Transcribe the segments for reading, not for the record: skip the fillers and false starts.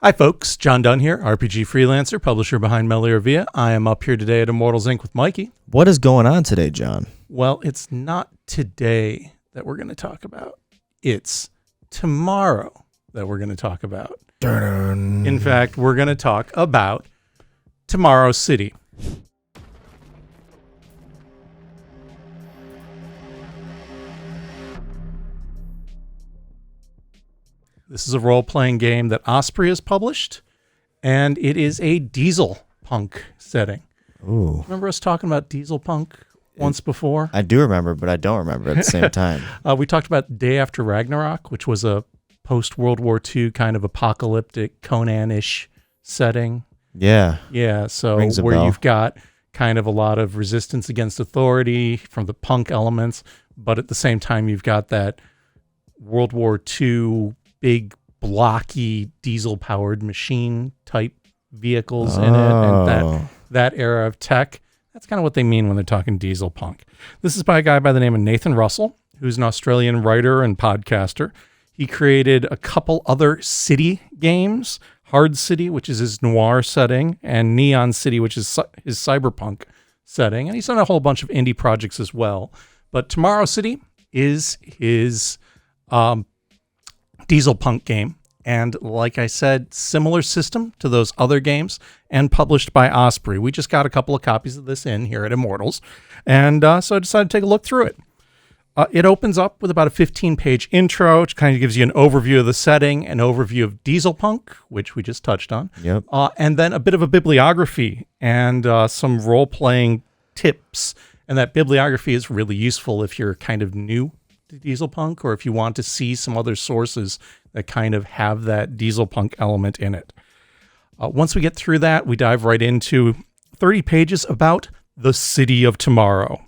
Hi folks, John Dunn here, RPG freelancer, publisher behind Melee Via. I am up here today at Immortals Inc. with Mikey. What is going on today, John? Well, it's not today that we're going to talk about. It's tomorrow that we're going to talk about. Dun. In fact, we're going to talk about Tomorrow City. This is a role-playing game that Osprey has published, and it is a diesel punk setting. Ooh. Remember us talking about diesel punk once before? I do remember, but I don't remember at the same time. We talked about Day After Ragnarok, which was a post-World War II kind of apocalyptic Conan-ish setting. Yeah. Yeah, so Rings a where bell. you've got kind of a lot of resistance against authority from the punk elements, but at the same time you've got that World War II big blocky diesel-powered machine type vehicles in it, and that era of tech. That's kind of what they mean when they're talking diesel punk. This is by a guy by the name of Nathan Russell, who's an Australian writer and podcaster. He created a couple other city games, Hard City, which is his noir setting, and Neon City, which is his cyberpunk setting. And he's done a whole bunch of indie projects as well. But Tomorrow City is his diesel punk game. And like I said, similar system to those other games and published by Osprey. We just got a couple of copies of this in here at Immortals. And so I decided to take a look through it. It opens up with about a 15-page intro, which kind of gives you an overview of the setting, an overview of diesel punk, which we just touched on. Yep. And then a bit of a bibliography and some role-playing tips. And that bibliography is really useful if you're kind of new to diesel punk or if you want to see some other sources that kind of have that diesel punk element in it. Once we get through that, we dive right into 30 pages about the city of tomorrow,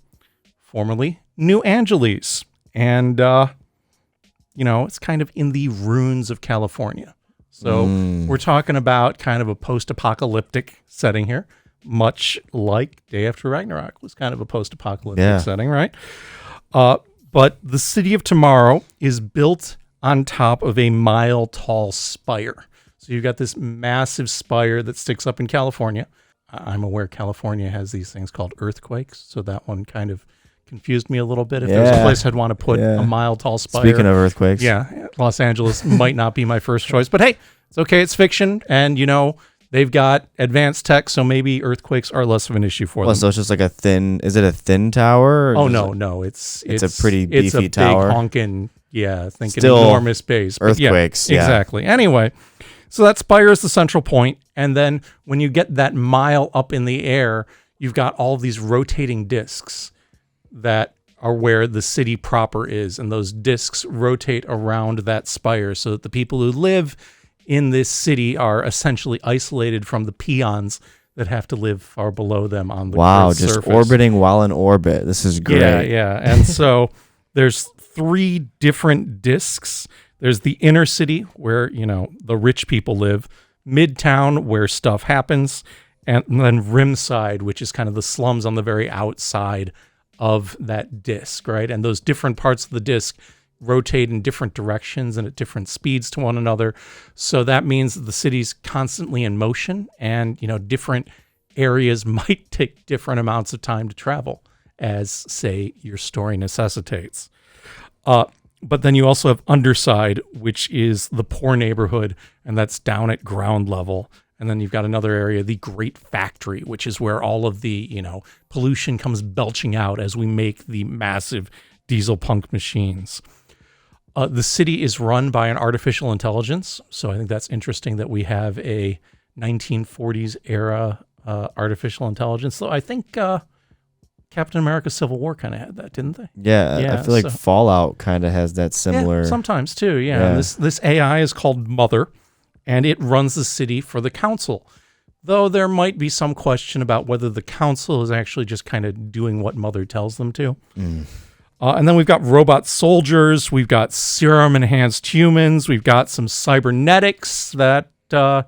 formerly New Angeles. And, it's kind of in the ruins of California. So we're talking about kind of a post-apocalyptic setting here, much like Day After Ragnarok was kind of a post-apocalyptic setting, right? But the city of tomorrow is built on top of a mile-tall spire. So you've got this massive spire that sticks up in California. I'm aware California has these things called earthquakes, so that one kind of confused me a little bit. If there's a place I'd want to put a mile-tall spire. Speaking of earthquakes. Yeah, Los Angeles might not be my first choice. But hey, it's okay, it's fiction, and they've got advanced tech, so maybe earthquakes are less of an issue for them. So it's just like is it a thin tower? Oh, no. It's a pretty beefy tower. It's a big honking, an enormous base. Earthquakes, yeah. Exactly. Anyway, so that spire is the central point, and then when you get that mile up in the air, you've got all these rotating discs that are where the city proper is, and those discs rotate around that spire so that the people who live in this city are essentially isolated from the peons that have to live far below them on the Earth's surface. Orbiting while in orbit. This is great. Yeah. And so there's 3 different discs. There's the inner city where, the rich people live, Midtown where stuff happens, and then Rimside, which is kind of the slums on the very outside of that disc, right? And those different parts of the disc rotate in different directions and at different speeds to one another. So that means that the city's constantly in motion, and, different areas might take different amounts of time to travel as, say, your story necessitates. But then you also have Underside, which is the poor neighborhood, and that's down at ground level. And then you've got another area, the Great Factory, which is where all of the, pollution comes belching out as we make the massive diesel punk machines. The city is run by an artificial intelligence, so I think that's interesting that we have a 1940s era artificial intelligence. Though I think Captain America: Civil War kind of had that, didn't they? Yeah, I feel like Fallout kind of has that similar. Yeah, sometimes too. Yeah. And this AI is called Mother, and it runs the city for the council. Though there might be some question about whether the council is actually just kind of doing what Mother tells them to. And then we've got robot soldiers, we've got serum-enhanced humans, we've got some cybernetics that are,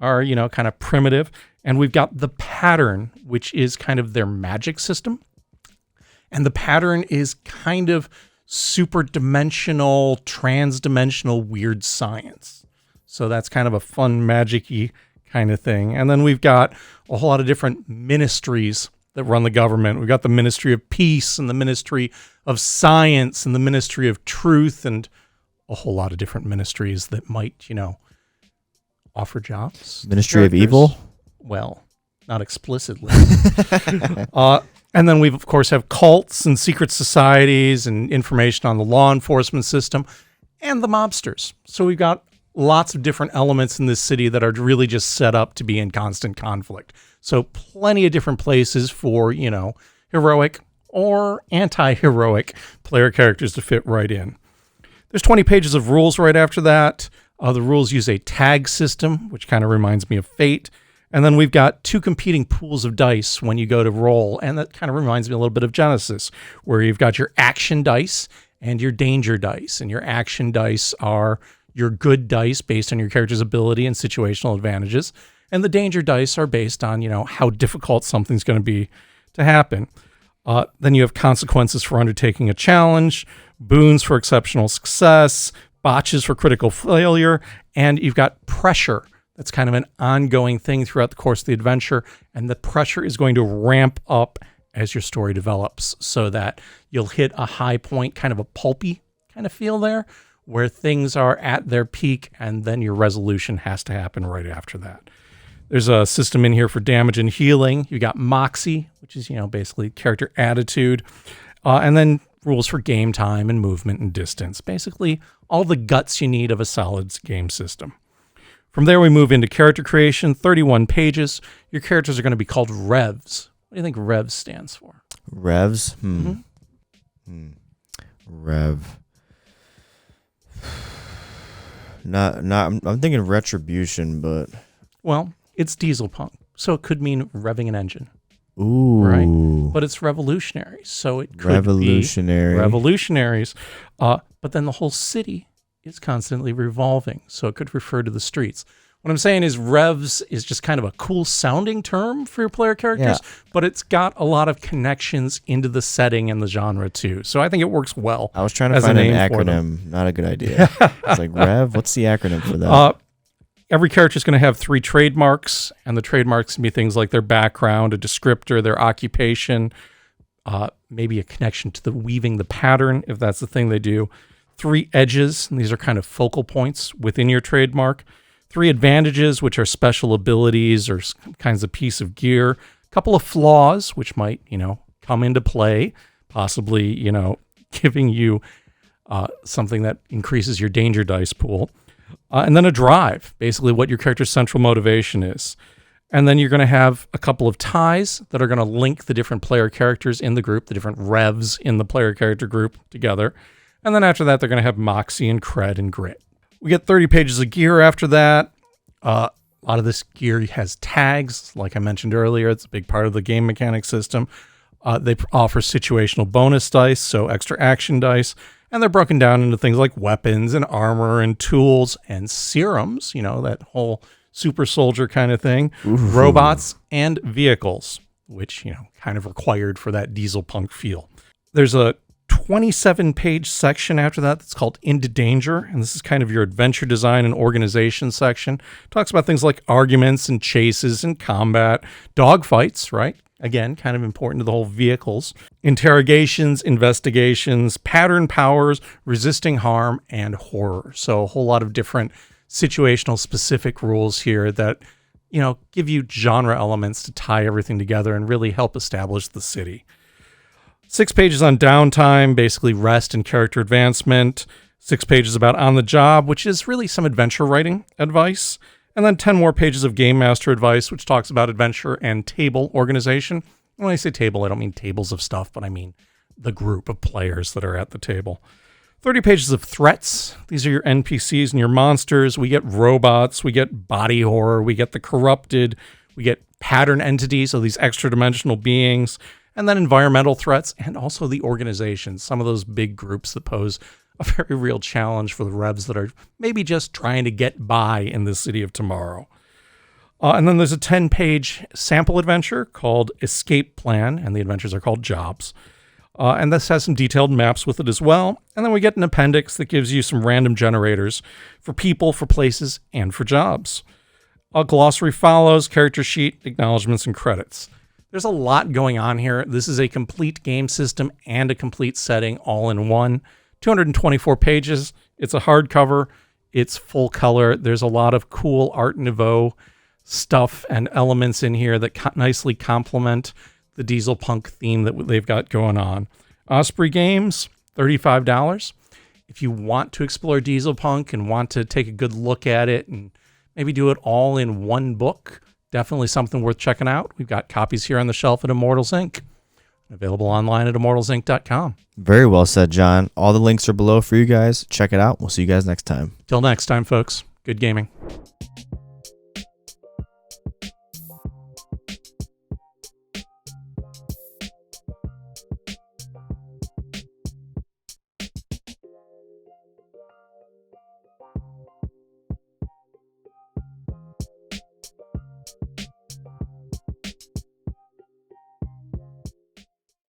kind of primitive, and we've got the pattern, which is kind of their magic system. And the pattern is kind of super-dimensional, trans-dimensional weird science. So that's kind of a fun, magic-y kind of thing. And then we've got a whole lot of different ministries that run the government. We've got the Ministry of Peace and the Ministry of Science and the Ministry of Truth and a whole lot of different ministries that might, offer jobs. Ministry of Evil? Well, not explicitly. And then we, of course, have cults and secret societies and information on the law enforcement system and the mobsters. So we've got lots of different elements in this city that are really just set up to be in constant conflict. So plenty of different places for, heroic or anti-heroic player characters to fit right in. There's 20 pages of rules right after that. The rules use a tag system, which kind of reminds me of Fate. And then we've got 2 competing pools of dice when you go to roll. And that kind of reminds me a little bit of Genesis, where you've got your action dice and your danger dice. And your action dice are your good dice based on your character's ability and situational advantages. And the danger dice are based on, how difficult something's going to be to happen. Then you have consequences for undertaking a challenge, boons for exceptional success, botches for critical failure, and you've got pressure. That's kind of an ongoing thing throughout the course of the adventure, and the pressure is going to ramp up as your story develops so that you'll hit a high point, kind of a pulpy kind of feel there, where things are at their peak, and then your resolution has to happen right after that. There's a system in here for damage and healing. You got Moxie, which is, basically character attitude, and then rules for game time and movement and distance. Basically, all the guts you need of a solid game system. From there, we move into character creation, 31 pages. Your characters are going to be called revs. What do you think revs stands for? Revs? Rev. I'm thinking retribution, but... Well, it's diesel punk, so it could mean revving an engine. Ooh. Right? But it's revolutionary, so it could be revolutionaries. But then the whole city is constantly revolving, so it could refer to the streets. What I'm saying is revs is just kind of a cool sounding term for your player characters, but it's got a lot of connections into the setting and the genre too. So I think it works well. I was trying to find an acronym. Not a good idea. It's like Rev. What's the acronym for that? Every character is going to have 3 trademarks, and the trademarks can be things like their background, a descriptor, their occupation, maybe a connection to the weaving the pattern, if that's the thing they do. 3 edges, and these are kind of focal points within your trademark. 3 advantages, which are special abilities or kinds of piece of gear. A couple of flaws, which might, come into play, possibly, giving you something that increases your danger dice pool. And then a drive, basically what your character's central motivation is. And then you're going to have a couple of ties that are going to link the different player characters in the group, the different revs in the player character group together. And then after that, they're going to have moxie and cred and grit. We get 30 pages of gear after that. A lot of this gear has tags. Like I mentioned earlier, it's a big part of the game mechanic system. They offer situational bonus dice, so extra action dice. And they're broken down into things like weapons and armor and tools and serums, that whole super soldier kind of thing, robots and vehicles, which, kind of required for that diesel punk feel. There's a 27-page section after that that's called Into Danger, and this is kind of your adventure design and organization section. It talks about things like arguments and chases and combat, dogfights, right? Again, kind of important to the whole vehicles. Interrogations, investigations, pattern powers, resisting harm, and horror. So a whole lot of different situational specific rules here that, give you genre elements to tie everything together and really help establish the city. 6 pages on downtime, basically rest and character advancement. 6 pages about on the job, which is really some adventure writing advice. And then 10 more pages of Game Master advice, which talks about adventure and table organization. When I say table, I don't mean tables of stuff, but I mean the group of players that are at the table. 30 pages of threats. These are your NPCs and your monsters. We get robots, we get body horror, we get the corrupted, we get pattern entities, so these extra dimensional beings, and then environmental threats, and also the organizations, some of those big groups that pose a very real challenge for the revs that are maybe just trying to get by in the city of tomorrow. And then there's a 10-page sample adventure called Escape Plan, and the adventures are called Jobs. And this has some detailed maps with it as well. And then we get an appendix that gives you some random generators for people, for places, and for jobs. A glossary follows, character sheet, acknowledgments, and credits. There's a lot going on here. This is a complete game system and a complete setting all in one. 224 pages. It's a hardcover. It's full color. There's a lot of cool Art Nouveau stuff and elements in here that nicely complement the diesel punk theme that they've got going on. Osprey Games, $35. If you want to explore diesel punk and want to take a good look at it and maybe do it all in one book, definitely something worth checking out. We've got copies here on the shelf at Immortals Inc. Available online at immortalsinc.com. Very well said, John. All the links are below for you guys. Check it out. We'll see you guys next time. Till next time, folks. Good gaming.